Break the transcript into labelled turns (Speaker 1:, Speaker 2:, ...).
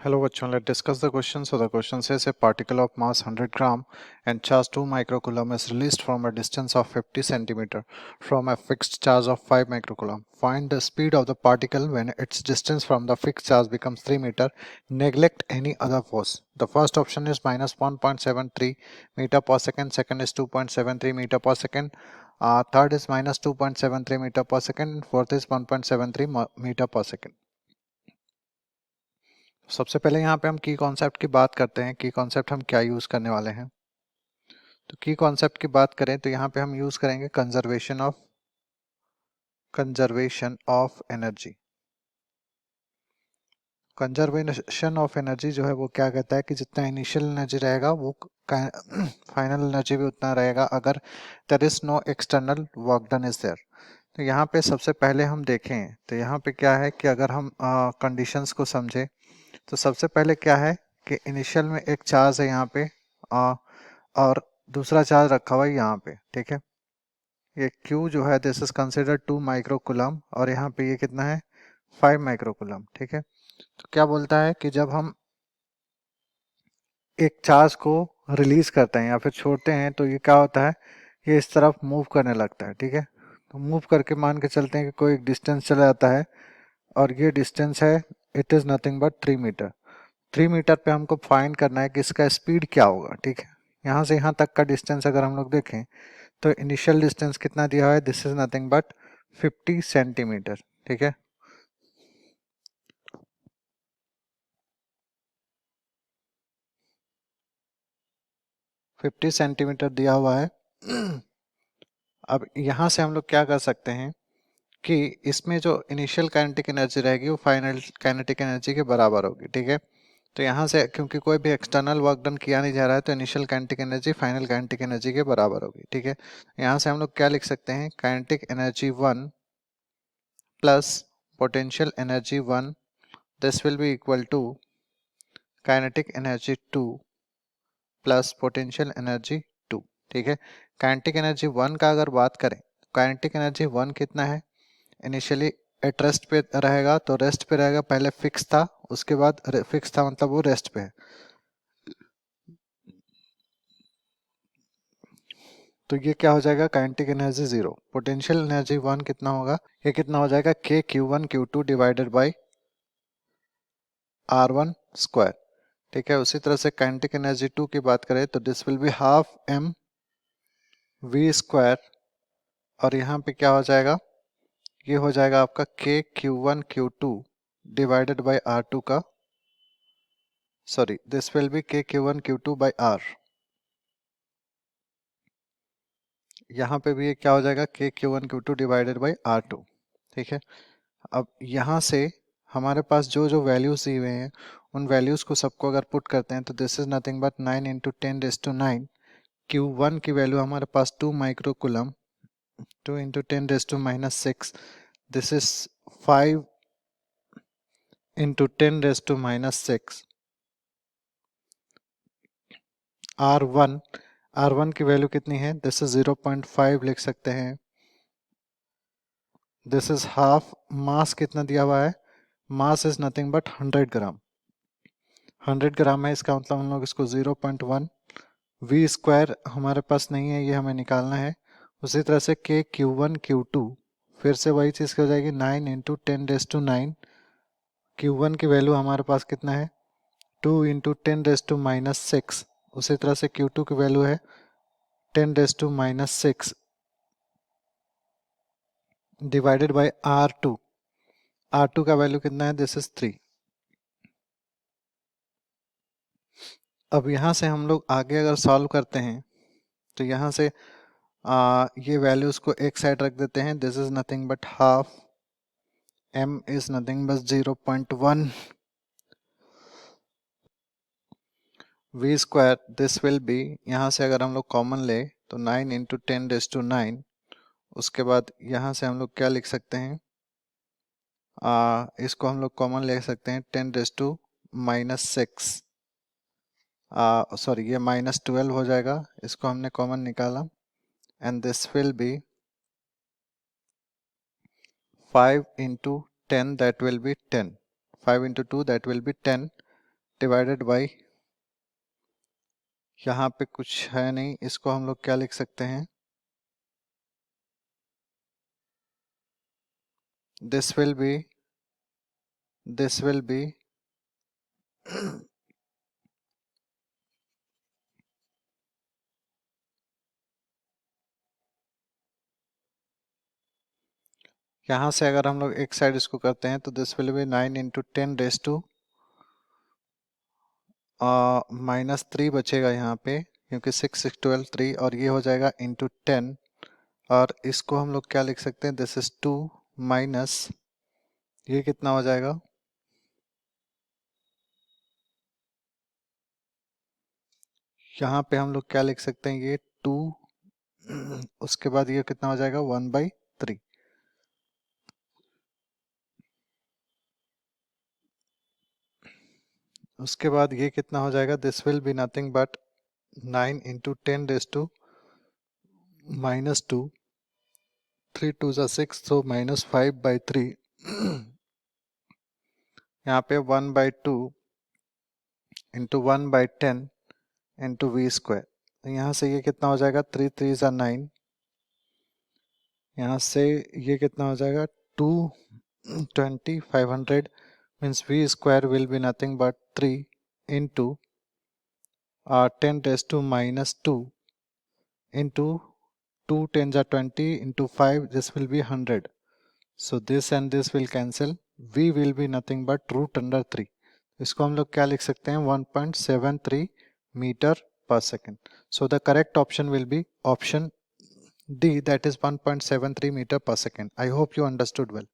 Speaker 1: Hello bachon, let's discuss the question. So the question says a particle of mass 100 gram and charge 2 microcoulomb is released from a distance of 50 centimeter from a fixed charge of 5 microcoulomb. Find the speed of the particle when its distance from the fixed charge becomes 3 meter. Neglect any other force. The first option is minus 1.73 meter per second. Second is 2.73 meter per second. Third is minus 2.73 meter per second. Fourth is 1.73 meter per second. सबसे पहले यहाँ पे हम की concept की बात करते हैं। की कॉन्सेप्ट हम क्या यूज़ करने वाले हैं, तो की कॉन्सेप्ट की बात करें तो यहाँ पे हम यूज़ करेंगे conservation of energy. Conservation of energy जो है वो क्या कहता है कि जितना इनिशियल एनर्जी रहेगा वो फाइनल एनर्जी भी उतना रहेगा अगर there is no external work done is there. तो यहाँ पे सबसे पहले हम देखें तो यहाँ पे क्या है कि अगर हम कंडीशंस को समझें तो सबसे पहले क्या है कि इनिशियल में एक चार्ज है यहाँ पे और दूसरा चार्ज रखा हुआ है यहाँ पे, ठीक है। ये Q जो है दिस इज कंसिडर्ड 2 माइक्रोकुलम और यहाँ पे ये कितना है 5 माइक्रोकुलम, ठीक है। तो क्या बोलता है कि जब हम एक चार्ज को रिलीज करते हैं या फिर छोड़ते हैं तो ये क्या होता है, ये इस तरफ मूव करने लगता है, ठीक है। तो मूव करके मान के चलते हैं कि कोई एक डिस्टेंस चला जाता है और ये डिस्टेंस है it is nothing but 3 metre. 3 metre पे हमको फाइंड करना है कि इसका स्पीड क्या होगा, ठीक है। यहाँ से यहाँ तक का डिस्टेंस अगर हम लोग देखें तो इनिशियल डिस्टेंस कितना दिया हुआ है, this is nothing but 50 centimetre, ठीक है। फिफ्टी सेंटीमीटर दिया हुआ है। अब यहाँ से हम लोग क्या कर सकते हैं कि इसमें जो इनिशियल काइनेटिक एनर्जी रहेगी वो फाइनल काइनेटिक एनर्जी के बराबर होगी, ठीक है। तो यहाँ से क्योंकि कोई भी एक्सटर्नल वर्क डन किया नहीं जा रहा है तो initial kinetic energy final kinetic energy के बराबर होगी, ठीक है। यहाँ से हम लोग क्या लिख सकते हैं, kinetic energy 1 plus potential energy 1 this will be equal to kinetic energy 2 plus potential energy 2, ठीक है। काइनेटिक एनर्जी 1 का अगर बात करें, काइनेटिक एनर्जी 1 कितना है, इनिशियली एट रेस्ट पे रहेगा, तो रेस्ट पे रहेगा, पहले फिक्स था उसके बाद फिक्स था मतलब वो रेस्ट पे है। तो ये क्या हो जाएगा, काइनेटिक एनर्जी 0। पोटेंशियल एनर्जी 1 कितना होगा, ये कितना हो जाएगा के Q1 Q2 divided by R1 square, ठीक है। उसी तरह से काइनेटिक एनर्जी 2 की बात करें तो this will be half m v square और यहाँ पे क्या हो जाएगा, ये हो जाएगा आपका के Q1 Q2 divided by R2 का, सॉरी दिस विल बी के Q1 Q2 बाई R। यहाँ पे भी ये क्या हो जाएगा के Q1 Q2 divided by R2, ठीक है। अब यहाँ से हमारे पास जो जो वैल्यूज दिए हुए हैं उन वैल्यूज को सबको अगर पुट करते हैं तो this is nothing but 9 into 10⁻⁹। Q1 की वैल्यू हमारे पास 2 microcoulomb, 2 into 10⁻⁶, this is 5 into 10⁻⁶। R1 की वैल्यू कितनी है, दिस इज 0.5 लिख सकते हैं। दिस इज हाफ, मास कितना दिया हुआ है, मास इज नथिंग बट 100 ग्राम, 100 ग्राम है, इसका मतलब हम लोग इसको 0.1 v स्क्वायर हमारे पास नहीं है, ये हमें निकालना है। उसी तरह से के Q1 Q2 फिर से वही चीज़ हो जाएगी 9 इंटू 10⁻⁹। Q1 की वैल्यू हमारे पास कितना है 2 इंटू 10⁻⁶। उसी तरह से Q2 की वैल्यू है 10⁻⁶ डिवाइडेड बाई R2। R2 का वैल्यू कितना है, दिस इज 3। अब यहाँ से हम लोग आगे अगर सॉल्व करते हैं तो यहाँ से ये वैल्यूज को एक साइड रख देते हैं, this is nothing but half, m is nothing but 0.1 v square, this will B, यहाँ से अगर हम लोग कॉमन ले तो 9 इंटू 10⁻⁹। उसके बाद यहाँ से हम लोग क्या लिख सकते हैं, इसको हम लोग कॉमन ले सकते हैं 10⁻⁻⁶, सॉरी ये -12 हो जाएगा, इसको हमने कॉमन निकाला and this will B 5 into 10 that will be 10, 5 into 2 that will be 10 divided by, यहाँ पे कुछ है नहीं, इसको हम लोग क्या लिख सकते हैं, दिस विल बी यहाँ से अगर हम लोग एक साइड इसको करते हैं तो this will be 9 into 10 raise to -3 बचेगा यहाँ पे, क्योंकि 6 6 12 3, और ये हो जाएगा इंटू 10, और इसको हम लोग क्या लिख सकते हैं, दिस इज 2 माइनस, ये कितना हो जाएगा, यहाँ पे हम लोग क्या लिख सकते हैं, ये 2, उसके बाद ये कितना हो जाएगा 1/3, उसके बाद ये कितना हो जाएगा, this will be nothing but 9 into 10 raise to -2, 3 2 जा 6, so -5/3, यहाँ पे 1/2 इंटू 1/10 इंटू v², यहाँ से ये कितना हो जाएगा, 3 3 जा 9, यहाँ से ये कितना हो जाएगा 220, 500 means v² will be nothing but 3 into 10 raise to -2 into 2 10 जा 20 into 5, this will be 100, so this and this will cancel, v will be nothing but √3, इसको हम लोग क्या लिख सकते हैं, 1.73 मीटर पर second, so the correct option will be option D, that is 1.73 meter per second. I hope you understood well.